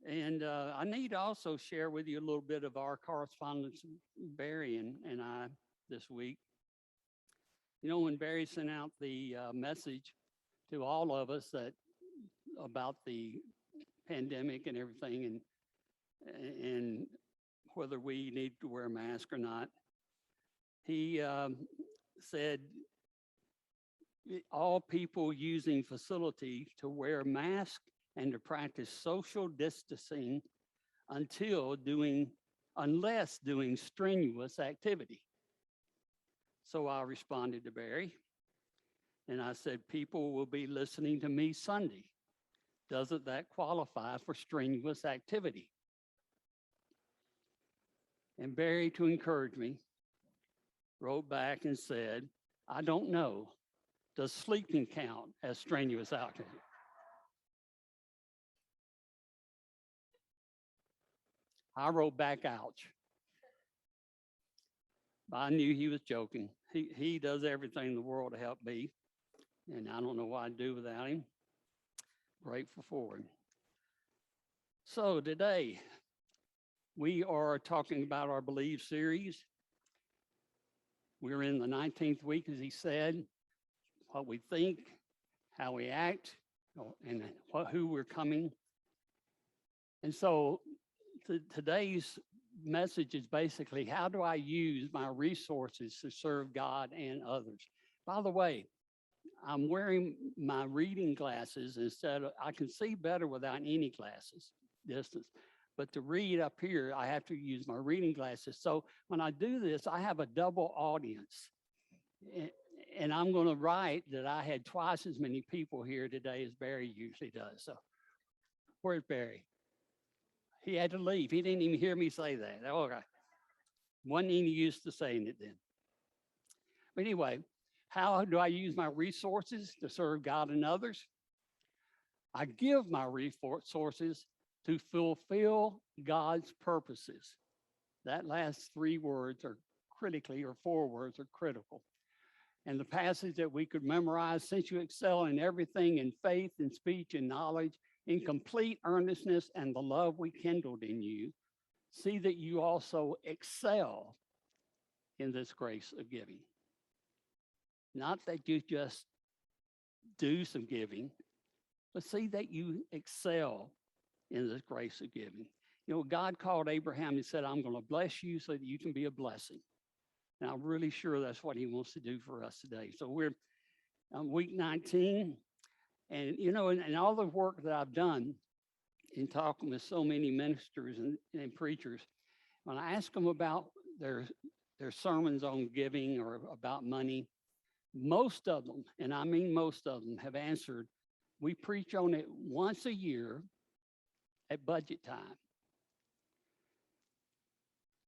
And I need to also share with you a little bit of our correspondence, Barry and I, this week. You know, when Barry sent out the message to all of us that about the pandemic and everything, and whether we need to wear a mask or not, he said all people using facility to wear masks and to practice social distancing unless doing strenuous activity. So I responded to Barry and I said, people will be listening to me Sunday. Doesn't that qualify for strenuous activity? And Barry, to encourage me, wrote back and said, I don't know. Does sleeping count as strenuous activity? I wrote back, ouch. I knew he was joking. He does everything in the world to help me, and I don't know what I'd do without him. Grateful for him. So today, we are talking about our Believe series. We're in the 19th week, as he said, what we think, how we act, and who we're coming. And so today's message is basically, how do I use my resources to serve God and others? By the way, I'm wearing my reading glasses instead of, I can see better without any glasses, distance. But to read up here, I have to use my reading glasses. So when I do this, I have a double audience. And I'm going to write that I had twice as many people here today as Barry usually does. So where's Barry? He had to leave. He didn't even hear me say that. Okay. Wasn't any use to saying it then. But anyway, how do I use my resources to serve God and others? I give my resources to fulfill God's purposes. That last three words are critically, or four words are critical. And the passage that we could memorize, since you excel in everything in faith and speech and knowledge, in complete earnestness and the love we kindled in you, see that you also excel in this grace of giving. Not that you just do some giving, but see that you excel in this grace of giving. You know, God called Abraham and said, I'm going to bless you so that you can be a blessing. And I'm really sure that's what he wants to do for us today. So we're on week 19. And, you know, and all the work that I've done in talking with so many ministers and preachers, when I ask them about their sermons on giving or about money, most of them, and I mean most of them, have answered, we preach on it once a year at budget time.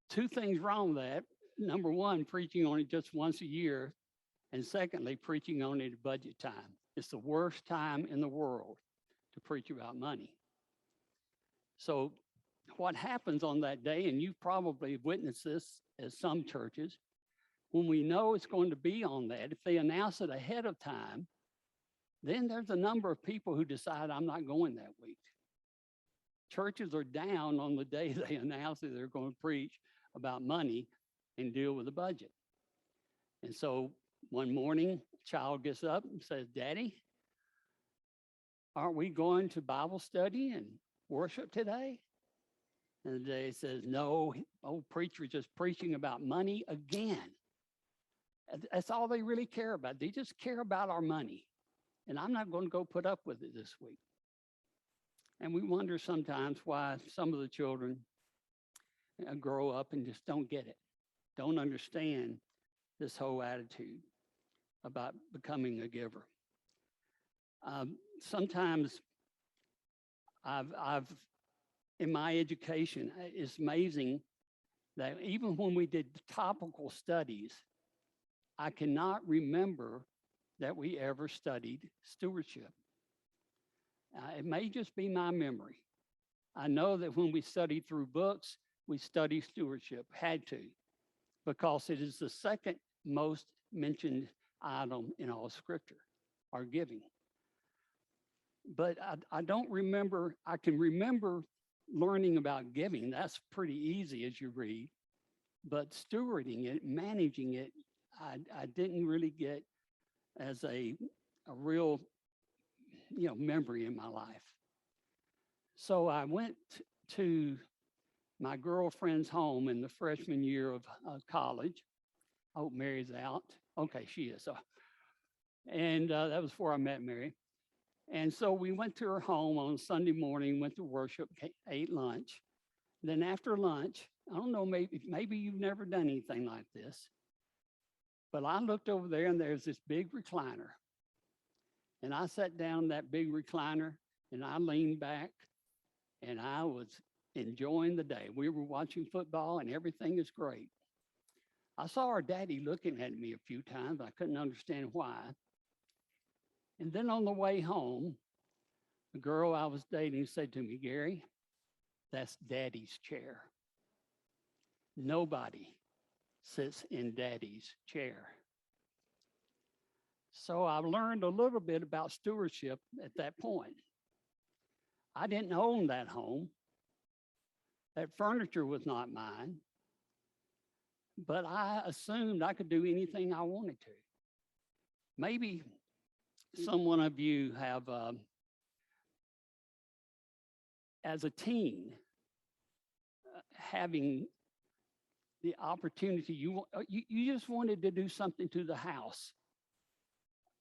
Two things wrong with that. Number one, preaching on it just once a year. And secondly, preaching on it at budget time. It's the worst time in the world to preach about money. So what happens on that day, and you've probably witnessed this at some churches, when we know it's going to be on that, if they announce it ahead of time, then there's a number of people who decide I'm not going that week. Churches are down on the day they announce that they're going to preach about money and deal with the budget. And so one morning, a child gets up and says, Daddy, aren't we going to Bible study and worship today? And the daddy says, no, old preacher is just preaching about money again. That's all they really care about. They just care about our money. And I'm not going to go put up with it this week. And we wonder sometimes why some of the children grow up and just don't get it, don't understand this whole attitude about becoming a giver. Sometimes I've in my education, it's amazing that even when we did topical studies, I cannot remember that we ever studied stewardship. It may just be my memory. I know that when we studied through books, we studied stewardship, had to, because it is the second most mentioned item in all Scripture, our giving. But I don't remember, I can remember learning about giving, that's pretty easy as you read, but stewarding it, managing it, I didn't really get as a real, memory in my life. So I went to my girlfriend's home in the freshman year of college. I hope Mary's out. Okay, she is. And that was before I met Mary. And so we went to her home on Sunday morning, went to worship, ate lunch. Then after lunch, I don't know, maybe you've never done anything like this, but I looked over there and there's this big recliner. And I sat down in that big recliner and I leaned back and I was enjoying the day. We were watching football and everything is great. I saw our daddy looking at me a few times. I couldn't understand why. And then on the way home, the girl I was dating said to me, Gary, that's daddy's chair. Nobody sits in daddy's chair. So I learned a little bit about stewardship at that point. I didn't own that home. That furniture was not mine. But I assumed I could do anything I wanted to. Maybe some one of you have, as a teen, having the opportunity, you just wanted to do something to the house.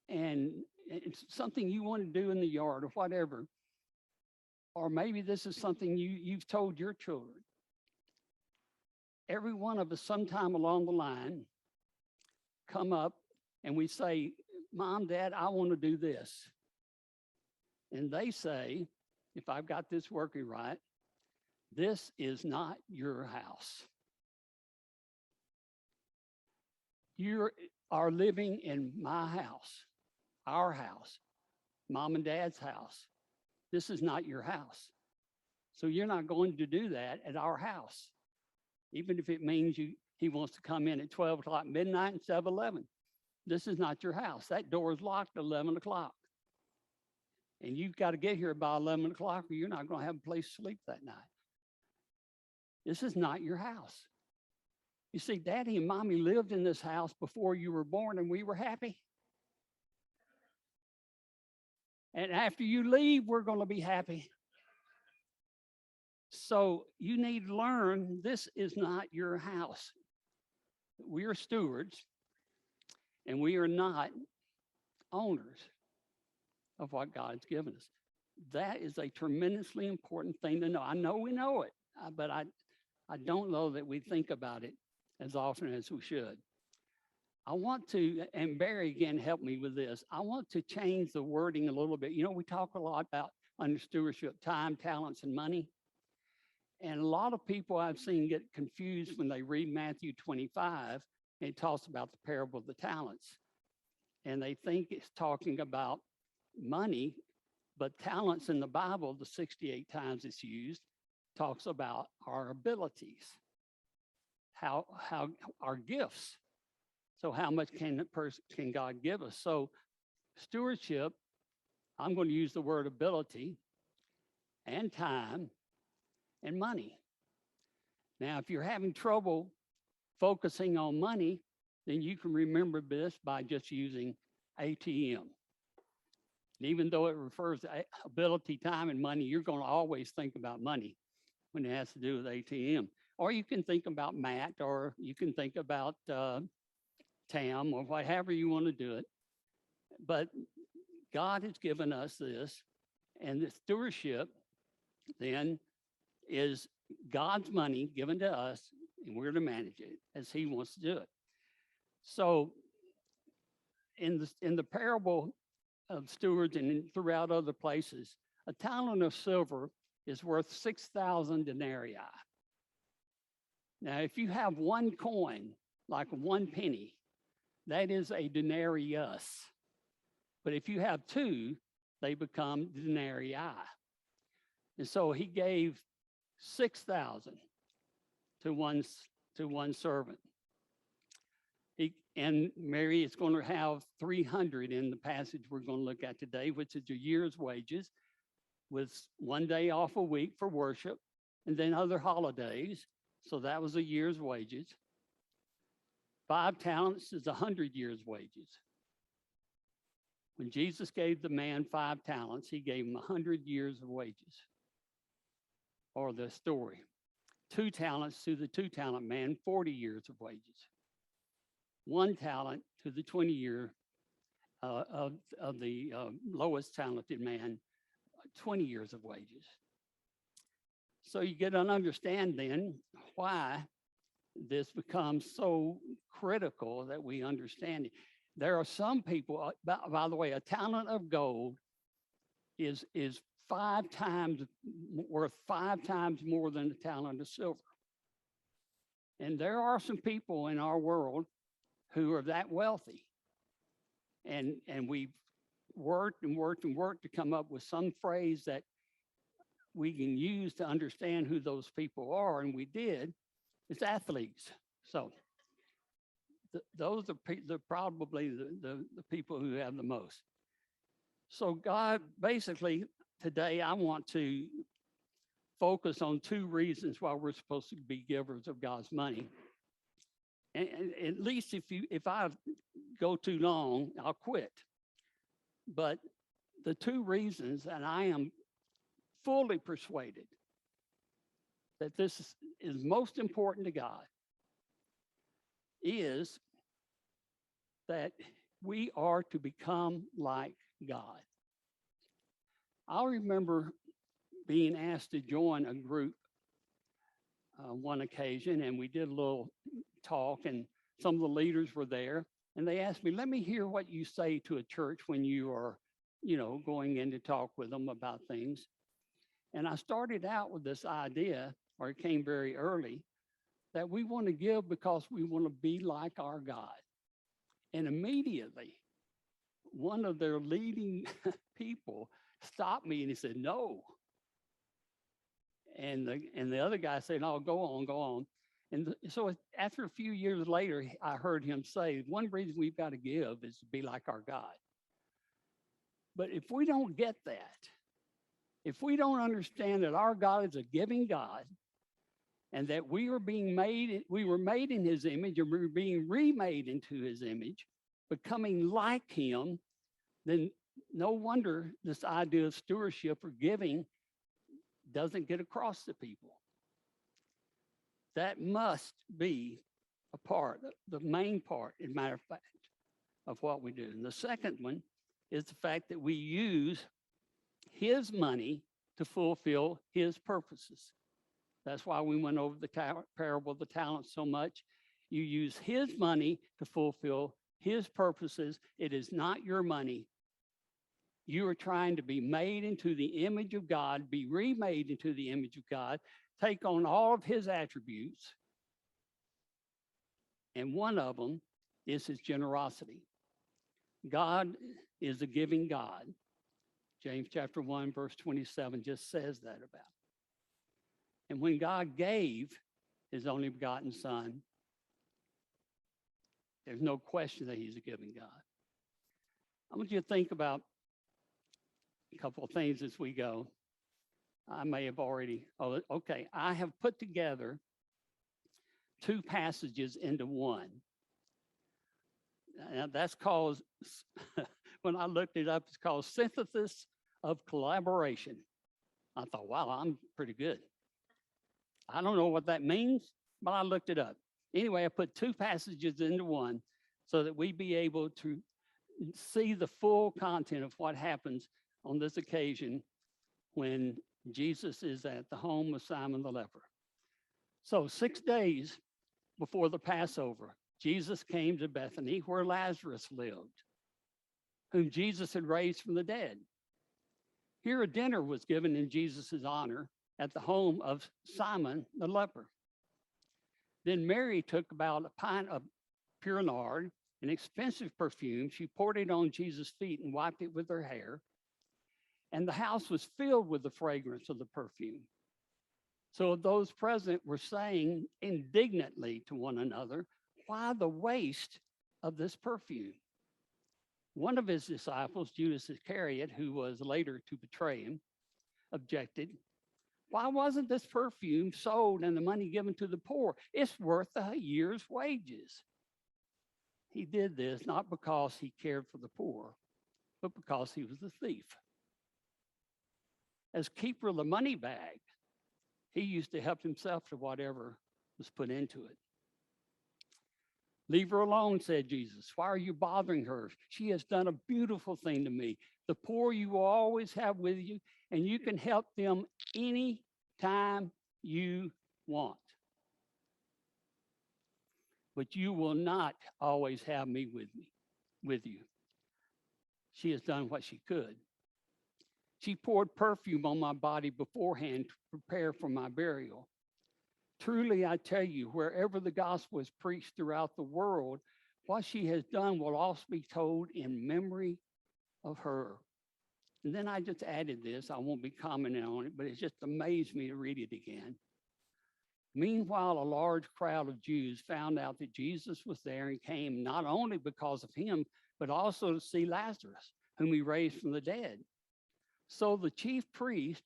And it's something you want to do in the yard or whatever. Or maybe this is something you've told your children. Every one of us sometime along the line come up and we say, Mom, Dad, I want to do this. And they say, if I've got this working right, this is not your house. You are living in my house, our house, Mom and Dad's house. This is not your house. So you're not going to do that at our house, even if it means he wants to come in at 12 o'clock midnight instead of 11. This is not your house. That door is locked at 11 o'clock. And you've got to get here by 11 o'clock or you're not going to have a place to sleep that night. This is not your house. You see, Daddy and Mommy lived in this house before you were born and we were happy. And after you leave, we're going to be happy. So you need to learn this is not your house. We are stewards and we are not owners of what God's given us. That is a tremendously important thing to know. I know we know it, but I don't know that we think about it as often as we should. I want to, and Barry again helped me with this, I want to change the wording a little bit. You know, we talk a lot about under stewardship, time, talents, and money. And a lot of people I've seen get confused when they read Matthew 25, and it talks about the parable of the talents. And they think it's talking about money, but talents in the Bible, the 68 times it's used, talks about our abilities, how our gifts. So how much can God give us? So stewardship, I'm going to use the word ability and time and money. Now, if you're having trouble focusing on money, then you can remember this by just using ATM. And even though it refers to ability, time, and money, you're going to always think about money when it has to do with ATM. Or you can think about Matt, or you can think about Tam, or whatever you want to do it. But God has given us this, and the stewardship then is God's money given to us, and we're to manage it as he wants to do it. So in the parable of stewards and throughout other places, a talent of silver is worth 6,000 denarii. Now, if you have one coin, like 1 penny, that is a denarius. But if you have 2, they become denarii. And so he gave 6,000 to one servant. And Mary is going to have 300 in the passage we're going to look at today, which is a year's wages, with 1 day off a week for worship and then other holidays. So that was a year's wages. 5 talents is 100 years' wages. When Jesus gave the man 5 talents, he gave him 100 years of wages. Or the story. 2 talents to the 2-talent man, 40 years of wages. 1 talent to the 20-year of the lowest talented man, 20 years of wages. So you get an understanding why this becomes so critical that we understand it. There are some people, by the way, a talent of gold is 5 times worth 5 times more than a talent of silver. And there are some people in our world who are that wealthy. And we've worked to come up with some phrase that we can use to understand who those people are, and we did. It's athletes. So those are probably the people who have the most. So God, basically, today I want to focus on 2 reasons why we're supposed to be givers of God's money. And at least if I go too long, I'll quit. But the 2 reasons, and I am fully persuaded that this is most important to God, is that we are to become like God. I remember being asked to join a group one occasion, and we did a little talk, and some of the leaders were there, and they asked me, let me hear what you say to a church when you are, going in to talk with them about things. And I started out with this idea, or it came very early, that we want to give because we want to be like our God. And immediately, one of their leading people stopped me and he said, no. And the other guy said, no, go on. And so after a few years later, I heard him say, one reason we've got to give is to be like our God. But if we don't get that, if we don't understand that our God is a giving God, and that we were made in his image, and we're being remade into his image, becoming like him, then no wonder this idea of stewardship or giving doesn't get across to people. That must be a part, the main part, as a matter of fact, of what we do. And the second one is the fact that we use his money to fulfill his purposes. That's why we went over the parable of the talents so much. You use his money to fulfill his purposes. It is not your money. You are trying to be made into the image of God, be remade into the image of God, take on all of his attributes. And one of them is his generosity. God is a giving God. James chapter 1, verse 27 just says that about him. And when God gave his only begotten son, there's no question that he's a giving God. I want you to think about a couple of things as we go. I may have already, I have put together 2 passages into one. Now that's called, when I looked it up, it's called synthesis of collaboration. I thought, wow, I'm pretty good. I don't know what that means, but I looked it up. Anyway, I put 2 passages into one so that we be able to see the full content of what happens on this occasion when Jesus is at the home of Simon the leper. So 6 days before the Passover, Jesus came to Bethany where Lazarus lived, whom Jesus had raised from the dead. Here a dinner was given in Jesus' honor at the home of Simon the leper. Then Mary took about a pint of pure nard, an expensive perfume. She poured it on Jesus' feet and wiped it with her hair. And the house was filled with the fragrance of the perfume. So those present were saying indignantly to one another, why the waste of this perfume? One of his disciples, Judas Iscariot, who was later to betray him, objected, Why wasn't this perfume sold and the money given to the poor? It's worth a year's wages. He did this not because he cared for the poor, but because he was a thief. As keeper of the money bag, he used to help himself to whatever was put into it. Leave her alone, said Jesus. Why are you bothering her? She has done a beautiful thing to me. The poor you will always have with you, and you can help them any time you want. But you will not always have me with you. She has done what she could. She poured perfume on my body beforehand to prepare for my burial. Truly, I tell you, wherever the gospel is preached throughout the world, what she has done will also be told in memory of her. And then I just added this. I won't be commenting on it, but it just amazed me to read it again. Meanwhile, a large crowd of Jews found out that Jesus was there and came not only because of him, but also to see Lazarus, whom he raised from the dead. So the chief priest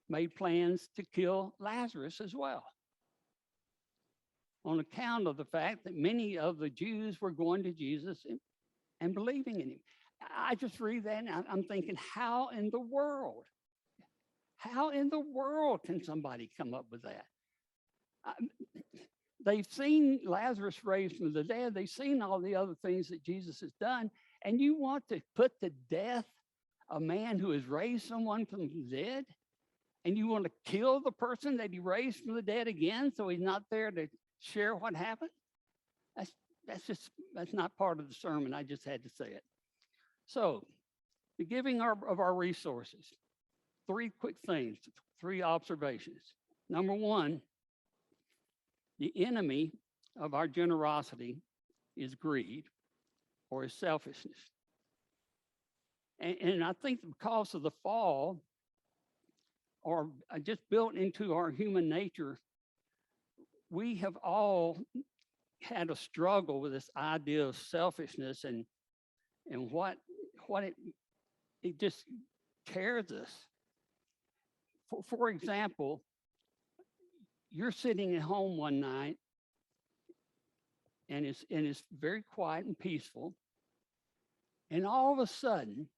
made plans to kill Lazarus as well, on account of the fact that many of the Jews were going to Jesus and believing in him. I just read that and I'm thinking, how in the world can somebody come up with that? They've seen Lazarus raised from the dead. They've seen all the other things that Jesus has done. And you want to put to death a man who has raised someone from the dead? And you want to kill the person that he raised from the dead again so he's not there to share what happened? That's not part of the sermon. I just had to say it. So the giving of our resources. 3 quick things, 3 observations. Number 1, the enemy of our generosity is greed or is selfishness. And I think because of the fall, or just built into our human nature, we have all had a struggle with this idea of selfishness and what it just tears us. For example, you're sitting at home one night and it's very quiet and peaceful, and all of a sudden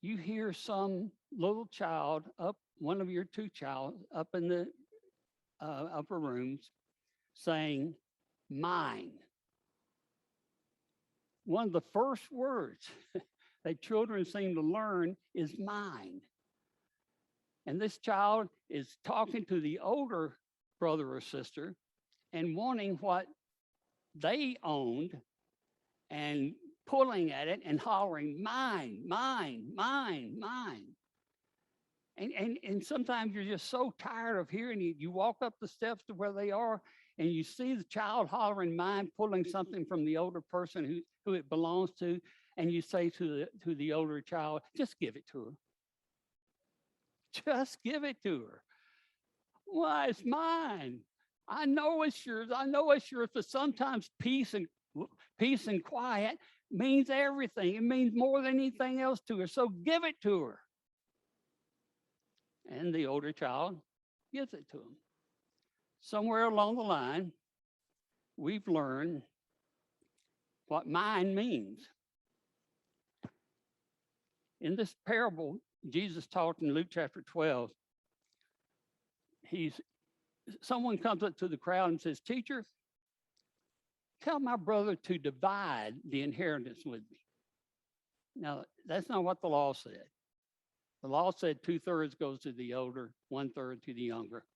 you hear some little child up, one of your 2 child up in the upper rooms saying, "Mine." One of the first words that children seem to learn is "mine." And this child is talking to the older brother or sister and wanting what they owned and pulling at it and hollering, "Mine, mine, mine, mine." And sometimes you're just so tired of hearing it. You walk up the steps to where they are and you see the child hollering, "Mine," pulling something from the older person who it belongs to. And you say to the older child, "Just give it to her. Just give it to her." "Why, it's mine. I know it's yours. I know it's yours." But sometimes peace and quiet means everything. It means more than anything else to her. So give it to her. And the older child gives it to him. Somewhere along the line, we've learned what mine means. In this parable, Jesus taught in Luke chapter 12, someone comes up to the crowd and says, "Teacher, tell my brother to divide the inheritance with me." Now, that's not what the law said. The law said 2/3 goes to the older, 1/3 to the younger.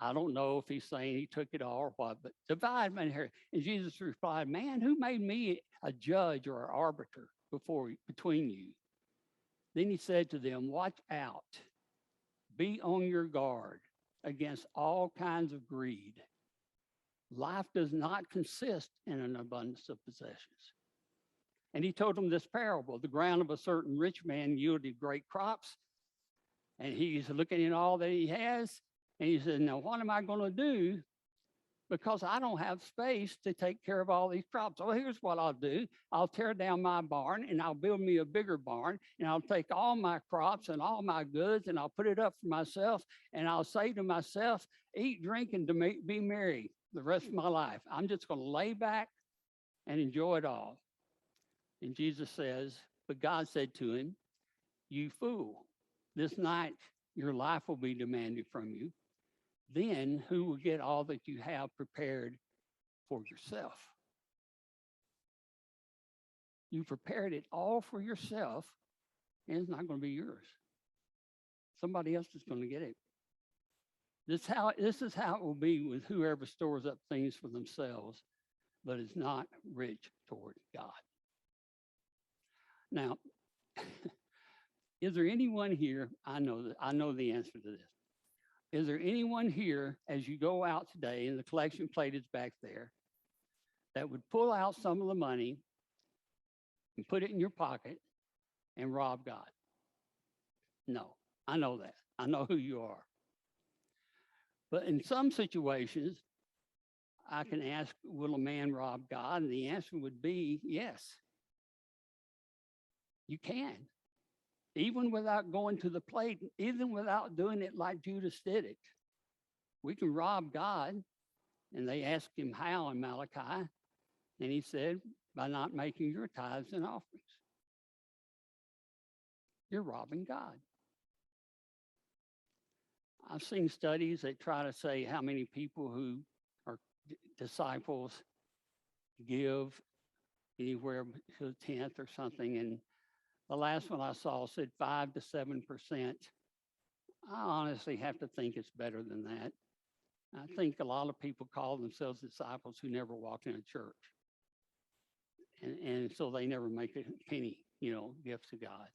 I don't know if he's saying he took it all or what, but divide my inheritance. And Jesus replied, "Man, who made me a judge or an arbiter between you?" Then he said to them, "Watch out. Be on your guard against all kinds of greed. Life does not consist in an abundance of possessions." And he told them this parable: the ground of a certain rich man yielded great crops. And he's looking at all that he has. And he said, "Now, what am I going to do because I don't have space to take care of all these crops. So here's what I'll do. I'll tear down my barn and I'll build me a bigger barn, and I'll take all my crops and all my goods and I'll put it up for myself, and I'll say to myself, eat, drink, and be merry the rest of my life. I'm just going to lay back and enjoy it all. And Jesus says, but God said to him, you fool, this night your life will be demanded from you. Then who will get all that you have prepared for yourself? You prepared it all for yourself, and it's not going to be yours. Somebody else is going to get it. This is how it will be with whoever stores up things for themselves, but is not rich toward God. Now, is there anyone here? I know the answer to this. Is there anyone here, as you go out today, and the collection plate is back there, that would pull out some of the money and put it in your pocket and rob God? No, I know that. I know who you are. But in some situations, I can ask, will a man rob God? And the answer would be yes. You can. Even without going to the plate, even without doing it like Judas did it. We can rob God. And they asked him how in Malachi. And he said, by not making your tithes and offerings. You're robbing God. I've seen studies that try to say how many people who are disciples give anywhere to a tenth or something. And the last one I saw said 5 to 7%. I honestly have to think it's better than that. I think a lot of people call themselves disciples who never walked in a church. And so they never make a penny, gifts to God.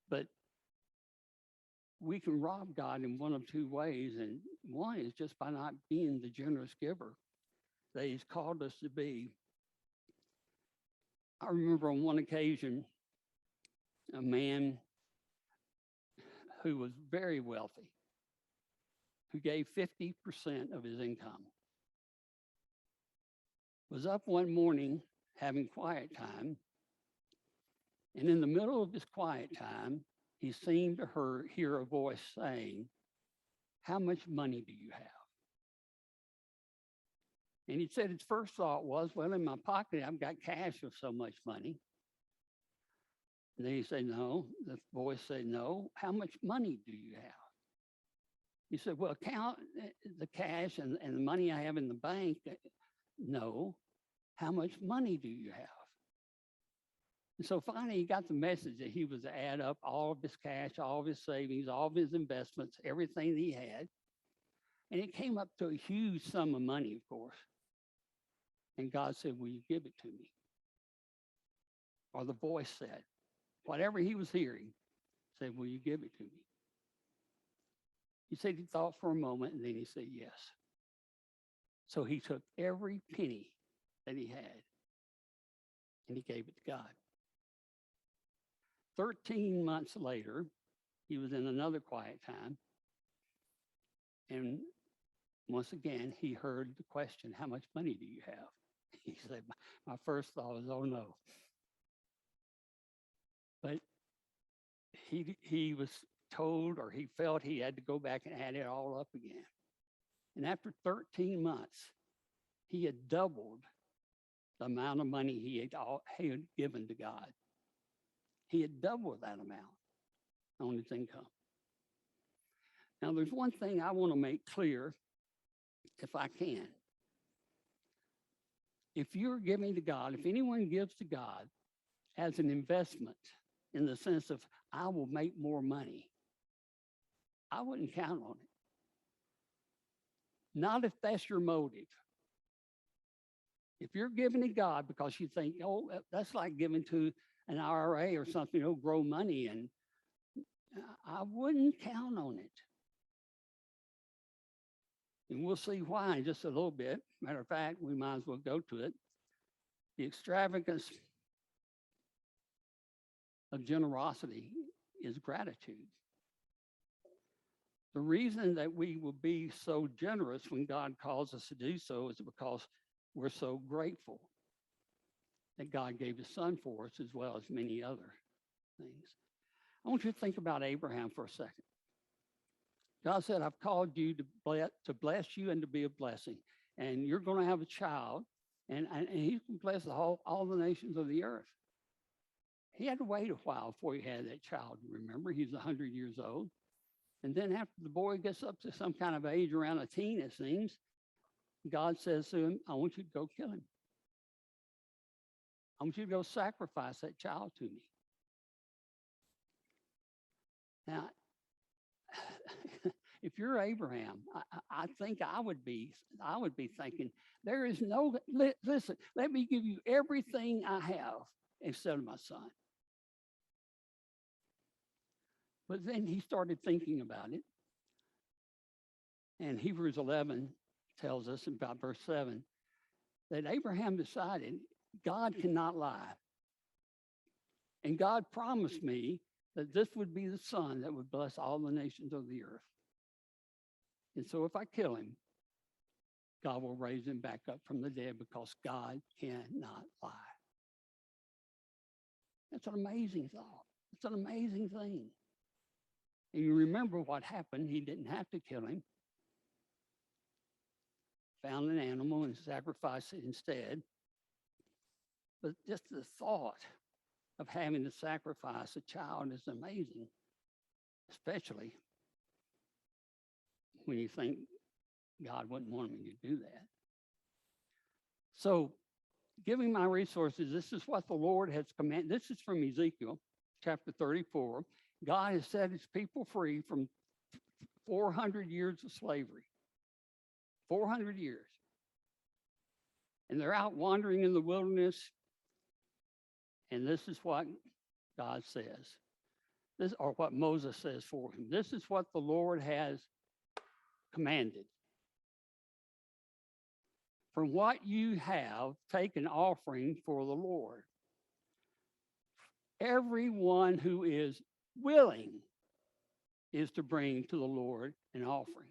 But we can rob God in one of two ways. And one is just by not being the generous giver that he's called us to be. I remember on one occasion, a man who was very wealthy, who gave 50% of his income, was up one morning having quiet time. And in the middle of his quiet time, he seemed to hear a voice saying, how much money do you have? And he said his first thought was, well, in my pocket, I've got cash of so much money. And then he said, no. The voice said, no. How much money do you have? He said, well, count the cash and the money I have in the bank. No. How much money do you have? And so finally, he got the message that he was to add up all of his cash, all of his savings, all of his investments, everything that he had. And it came up to a huge sum of money, of course. And God said, will you give it to me? Or the voice said, whatever he was hearing, said, will you give it to me? He said he thought for a moment, and then he said yes. So he took every penny that he had, and he gave it to God. 13 months later, he was in another quiet time. And once again, he heard the question, how much money do you have? He said, my first thought was, oh no. But he was told, or he felt he had to go back and add it all up again. And after 13 months, he had doubled the amount of money he had given to God. He had doubled that amount on his income. Now, there's one thing I want to make clear, if I can. If you're giving to God, if anyone gives to God as an investment in the sense of, I will make more money, I wouldn't count on it. Not if that's your motive. If you're giving to God because you think, oh, that's like giving to an IRA or something, it'll grow money, and I wouldn't count on it. And we'll see why in just a little bit. Matter of fact, we might as well go to it. The extravagance of generosity is gratitude. The reason that we will be so generous when God calls us to do so is because we're so grateful that God gave his son for us, as well as many other things. I want you to think about Abraham for a second. God said, I've called you to bless you and to be a blessing. And you're going to have a child, and he's going to bless all the nations of the earth. He had to wait a while before he had that child. Remember, he's 100 years old. And then after the boy gets up to some kind of age, around a teen, it seems, God says to him, I want you to go kill him. I want you to go sacrifice that child to me. Now, if you're Abraham, I think I would be thinking, there is no, listen, let me give you everything I have instead of my son. But then he started thinking about it. And Hebrews 11 tells us about verse 7 that Abraham decided God cannot lie. And God promised me that this would be the son that would bless all the nations of the earth. And so if I kill him, God will raise him back up from the dead, because God cannot lie. That's an amazing thought. It's an amazing thing. And you remember what happened. He didn't have to kill him. Found an animal and sacrificed it instead. But just the thought of having to sacrifice a child is amazing, especially when you think God wouldn't want me to do that. So, giving my resources, this is what the Lord has commanded. This is from Ezekiel chapter 34. God has set his people free from 400 years of slavery. 400 years. And they're out wandering in the wilderness. And this is what God says. This, or what Moses says for him. This is what the Lord has commanded. From what you have, take an offering for the Lord. Everyone who is willing is to bring to the Lord an offering.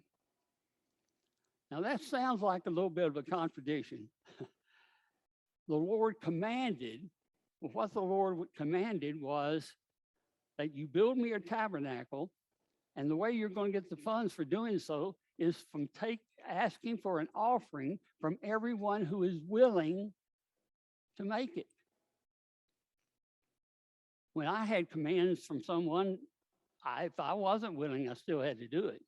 Now that sounds like a little bit of a contradiction. The Lord commanded, well, what the Lord commanded was that you build me a tabernacle, and the way you're going to get the funds for doing so is from asking for an offering from everyone who is willing to make it. When I had commands from someone, if I wasn't willing, I still had to do it.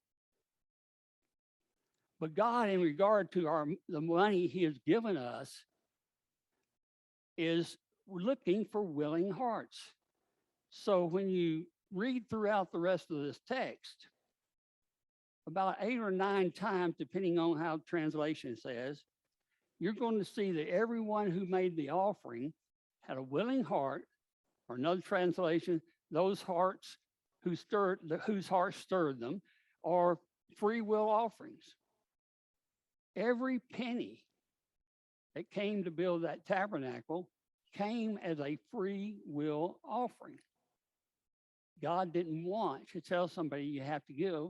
But God, in regard to the money he has given us, is looking for willing hearts. So when you read throughout the rest of this text, about 8 or 9 times, depending on how translation says, you're going to see that everyone who made the offering had a willing heart, or another translation, those hearts whose hearts stirred them, or free will offerings. Every penny that came to build that tabernacle came as a free will offering. God didn't want to tell somebody you have to give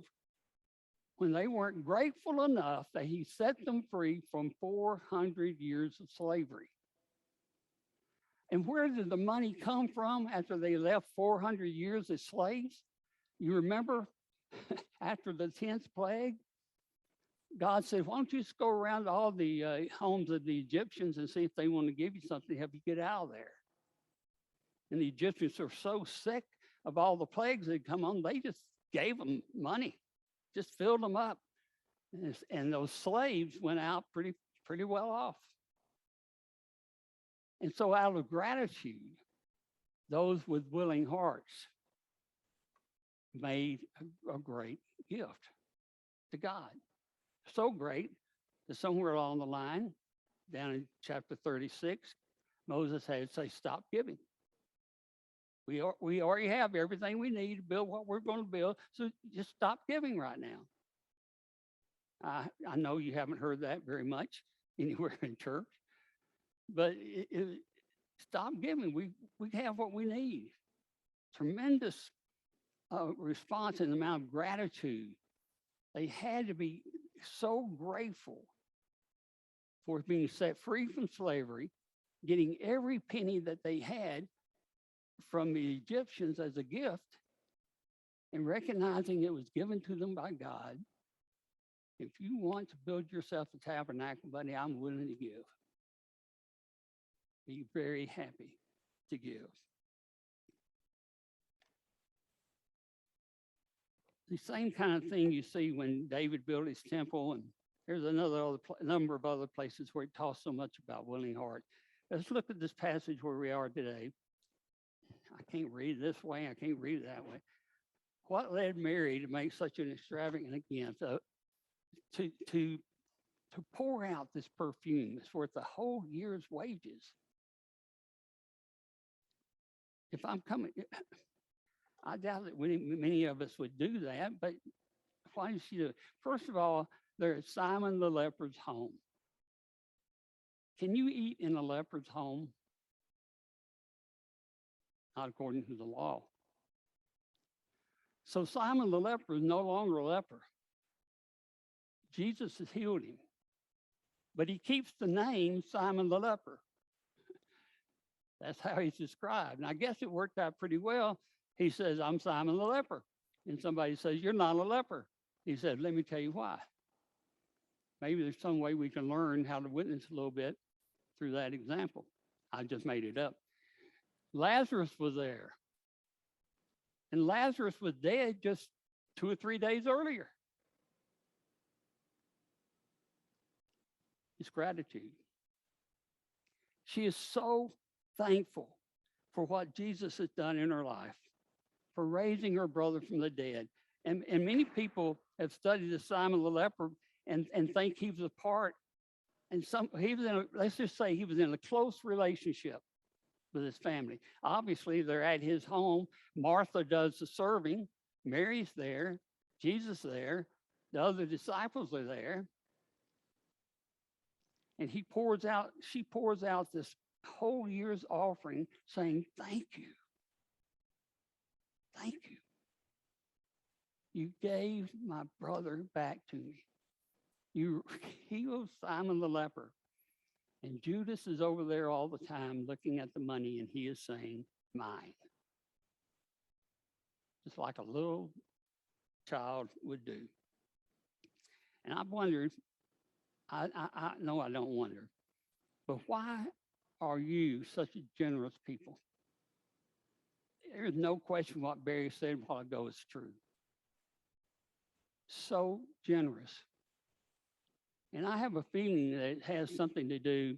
when they weren't grateful enough that he set them free from 400 years of slavery. And where did the money come from after they left 400 years as slaves? You remember after the 10th plague, God said, why don't you just go around to all the homes of the Egyptians and see if they want to give you something to help you get out of there. And the Egyptians were so sick of all the plagues that had come on, they just gave them money, just filled them up. And those slaves went out pretty well off. And so out of gratitude, those with willing hearts made a great gift to God. So great that somewhere along the line, down in chapter 36, Moses had to say, stop giving. We already have everything we need to build what we're going to build, so just stop giving right now. I know you haven't heard that very much anywhere in church, but stop giving. We have what we need. Tremendous response and amount of gratitude They had to be so grateful for being set free from slavery, getting every penny that they had from the Egyptians as a gift, and recognizing it was given to them by God. If you want to build yourself a tabernacle, buddy, I'm willing to give. Be very happy to give. The same kind of thing you see when David built his temple, and there's number of other places where it talks so much about willing heart. Let's look at this passage where we are today. I can't read this way, I can't read that way. What led Mary to make such an extravagant gift, to pour out this perfume? It's worth a whole year's wages. If I'm coming, I doubt that many of us would do that, but why did she do it? First of all, they're at Simon the leper's home. Can you eat in a leper's home? Not according to the law. So Simon the leper is no longer a leper. Jesus has healed him, but he keeps the name Simon the leper. That's how he's described. And I guess it worked out pretty well. He says, I'm Simon the leper. And somebody says, you're not a leper. He said, let me tell you why. Maybe there's some way we can learn how to witness a little bit through that example. I just made it up. Lazarus was there. And Lazarus was dead just 2 or 3 days earlier. It's gratitude. She is so thankful for what Jesus has done in her life, for raising her brother from the dead. And many people have studied the Simon the leper and think he was a part, and let's just say he was in a close relationship with his family. Obviously, they're at his home. Martha does the serving. Mary's there. Jesus there. The other disciples are there. And she pours out this whole year's offering saying, thank you. Thank you. You gave my brother back to me. You healed Simon the leper. And Judas is over there all the time looking at the money, and he is saying, mine. Just like a little child would do. And I've wondered, I know I don't wonder, but why are you such a generous people? There's no question what Barry said a while ago is true. So generous. And I have a feeling that it has something to do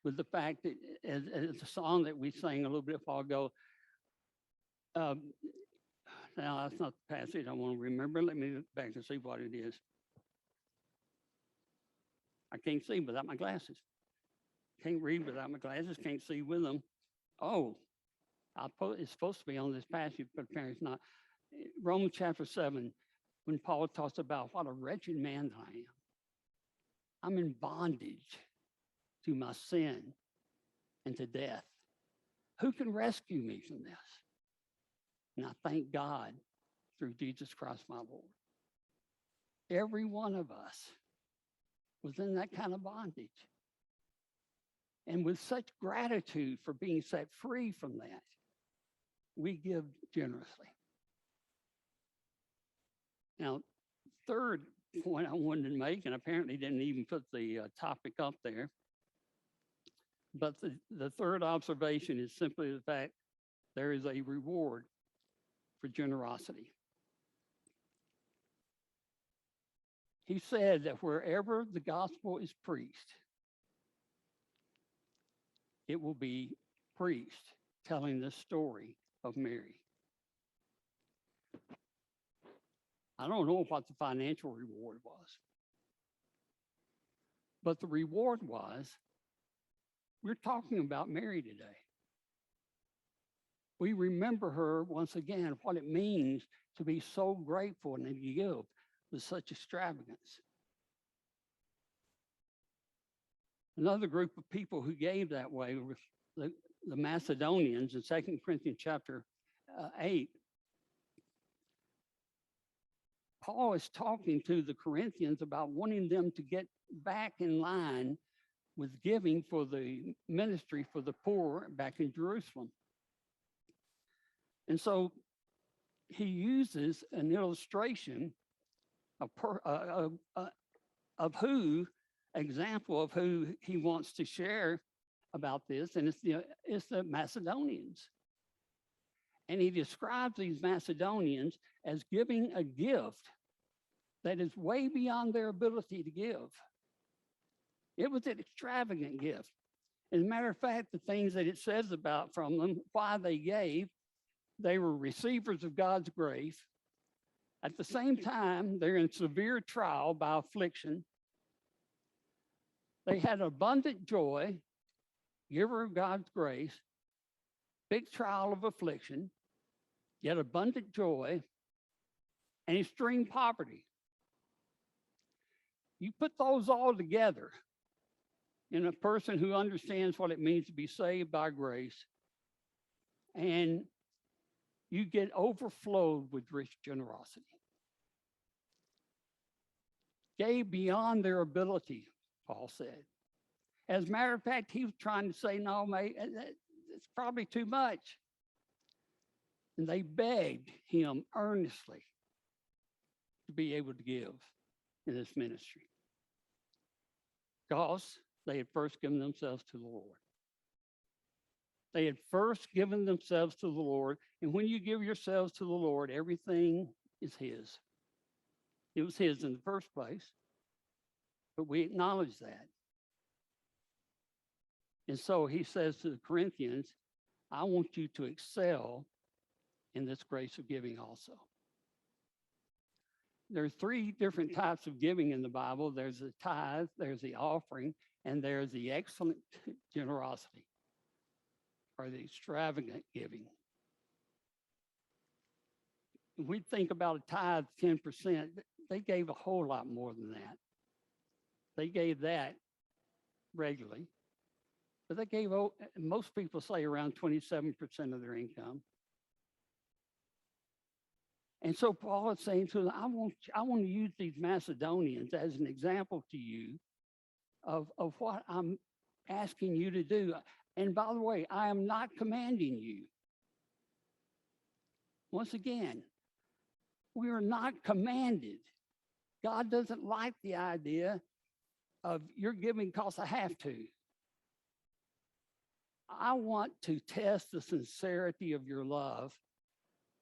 with the fact that, as the song that we sang a little bit a while ago, now that's not the passage I want to remember. Let me look back and see what it is. I can't see without my glasses. Can't read without my glasses, can't see with them. Oh, it's supposed to be on this passage, but apparently it's not. Romans chapter 7, when Paul talks about what a wretched man I am. I'm in bondage to my sin and to death. Who can rescue me from this? And I thank God through Jesus Christ, my Lord. Every one of us was in that kind of bondage. And with such gratitude for being set free from that, we give generously. Now, third point I wanted to make, and apparently didn't even put the topic up there, but the third observation is simply the fact there is a reward for generosity. He said that wherever the gospel is preached, it will be preached telling the story of Mary. I don't know what the financial reward was, but the reward was, we're talking about Mary today. We remember her once again, what it means to be so grateful and to give with such extravagance. Another group of people who gave that way were the Macedonians in 2 Corinthians chapter 8. Paul is talking to the Corinthians about wanting them to get back in line with giving for the ministry for the poor back in Jerusalem. And so he uses an illustration example of who he wants to share about this, and it's the Macedonians. And he describes these Macedonians as giving a gift that is way beyond their ability to give. It was an extravagant gift. As a matter of fact, the things that it says about from them, why they gave, they were receivers of God's grace. At the same time, they're in severe trial by affliction. They had abundant joy, giver of God's grace, big trial of affliction, yet abundant joy, and extreme poverty. You put those all together in a person who understands what it means to be saved by grace, and you get overflowed with rich generosity. Gave beyond their ability, Paul said. As a matter of fact, he was trying to say, no, mate, it's probably too much. And they begged him earnestly to be able to give in this ministry, because they had first given themselves to the Lord. They had first given themselves to the Lord. And when you give yourselves to the Lord, everything is his. It was his in the first place, but we acknowledge that. And so he says to the Corinthians, I want you to excel in this grace of giving also. There are three different types of giving in the Bible. There's the tithe, there's the offering, and there's the excellent generosity, or the extravagant giving. When we think about a tithe, 10%, they gave a whole lot more than that. They gave that regularly, but they gave, most people say, around 27% of their income. And so Paul is saying to them, I want to use these Macedonians as an example to you of what I'm asking you to do. And by the way, I am not commanding you. Once again, we are not commanded. God doesn't like the idea of you're giving because I have to. I want to test the sincerity of your love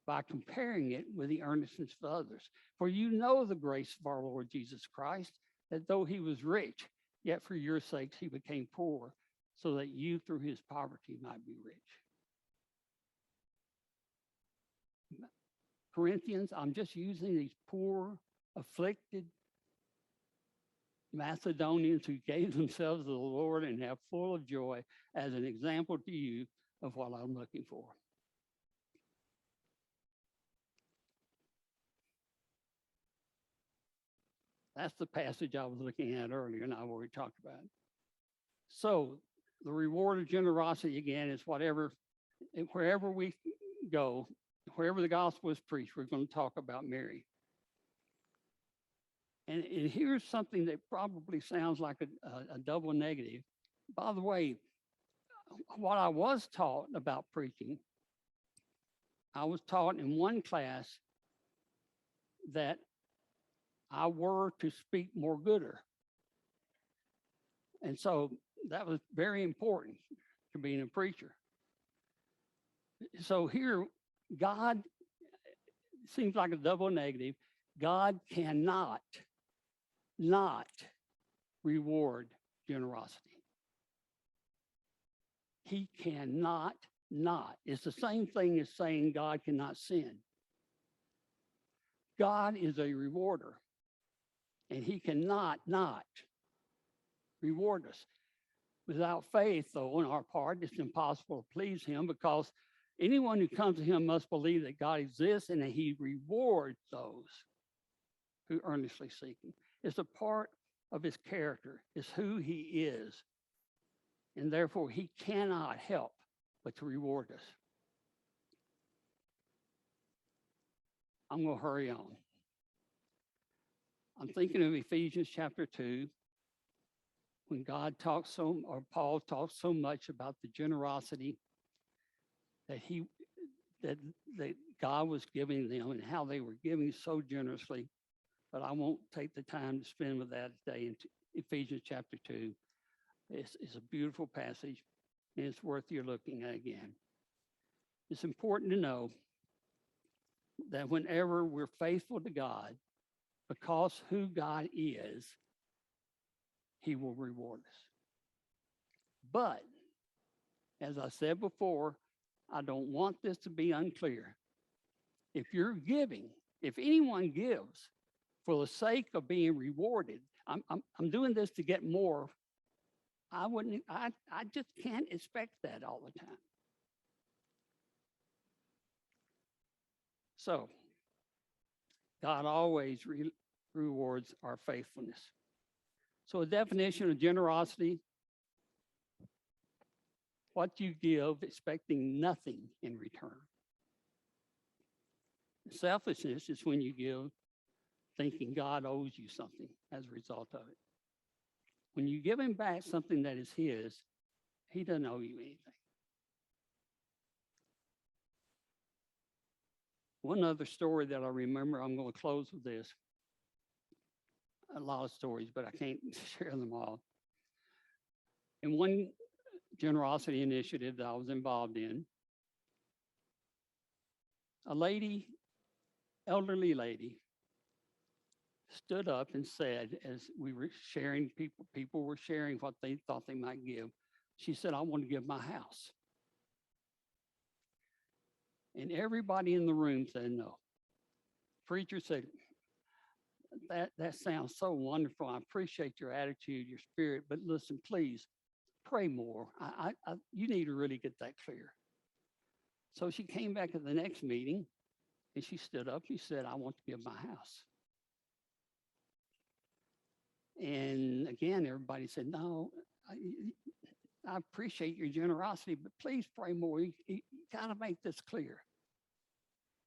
by comparing it with the earnestness of others. For you know the grace of our Lord Jesus Christ, that though he was rich, yet for your sakes he became poor, so that you through his poverty might be rich. Corinthians, I'm just using these poor, afflicted Macedonians who gave themselves to the Lord and have full of joy as an example to you of what I'm looking for. That's the passage I was looking at earlier, and I've already talked about it. So the reward of generosity, again, is wherever we go, wherever the gospel is preached, we're going to talk about Mary. And here's something that probably sounds like a double negative. By the way, what I was taught about preaching, I was taught in one class that I were to speak more gooder. And so that was very important to being a preacher. So here, God, seems like a double negative. God cannot not reward generosity. He cannot not. It's the same thing as saying God cannot sin. God is a rewarder, and he cannot not reward us. Without faith, though, on our part, it's impossible to please him, because anyone who comes to him must believe that God exists and that he rewards those who earnestly seek him. It's a part of his character. It's who he is. And therefore, he cannot help but to reward us. I'm going to hurry on. I'm thinking of Ephesians chapter 2, when Paul talks so much about the generosity that that God was giving them and how they were giving so generously. But I won't take the time to spend with that today. In Ephesians chapter 2, it's a beautiful passage, and it's worth your looking at again. It's important to know that whenever we're faithful to God, because who God is, he will reward us. But, as I said before, I don't want this to be unclear. If you're giving, if anyone gives for the sake of being rewarded, I'm doing this to get more, I just can't expect that all the time. So, God always rewards our faithfulness. So a definition of generosity: what you give expecting nothing in return. Selfishness is when you give thinking God owes you something as a result of it. When you give him back something that is his, he doesn't owe you anything. One other story that I remember, I'm going to close with this. A lot of stories, but I can't share them all. In one generosity initiative that I was involved in, a lady, elderly lady, stood up and said, as we were sharing, people were sharing what they thought they might give. She said, I want to give my house. And everybody in the room said no. Preacher said, that sounds so wonderful. I appreciate your attitude, your spirit, but listen, please, pray more. You need to really get that clear. So she came back at the next meeting and she stood up. She said, I want to give my house. And again, everybody said, no, I appreciate your generosity, but please pray more. You got to make this clear.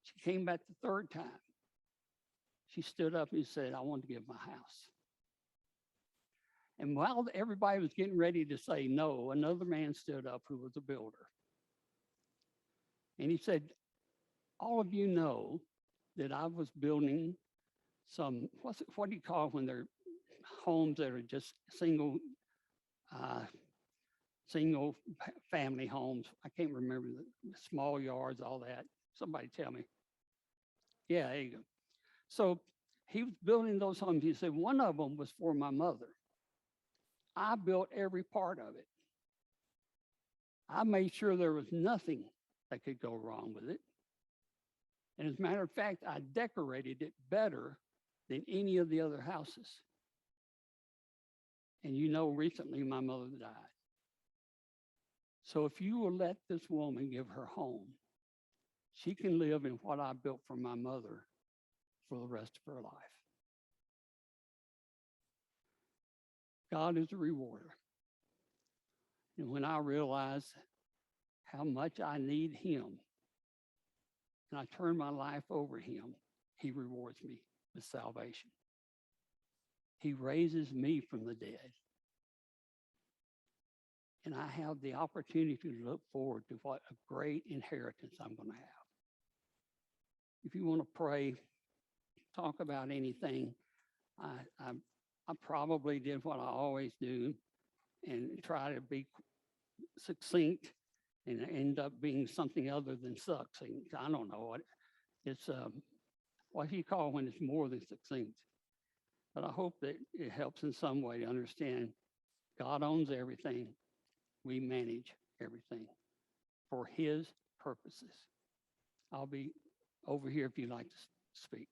She came back the third time. She stood up and said, I want to give my house. And while everybody was getting ready to say no, another man stood up who was a builder. And he said, all of you know that I was building some, what do you call when they're homes that are just single family homes? I can't remember the small yards, all that. Somebody tell me. Yeah, there you go. So he was building those homes. He said, one of them was for my mother. I built every part of it. I made sure there was nothing that could go wrong with it. And as a matter of fact, I decorated it better than any of the other houses. And you know, recently my mother died. So if you will let this woman give her home, she can live in what I built for my mother for the rest of her life. God is a rewarder. And when I realize how much I need him, and I turn my life over to him, he rewards me with salvation. He raises me from the dead. And I have the opportunity to look forward to what a great inheritance I'm going to have. If you want to pray, talk about anything, I probably did what I always do and try to be succinct and end up being something other than succinct. I don't know what it's what do you call when it's more than succinct? But I hope that it helps in some way to understand God owns everything. We manage everything for his purposes. I'll be over here if you'd like to speak.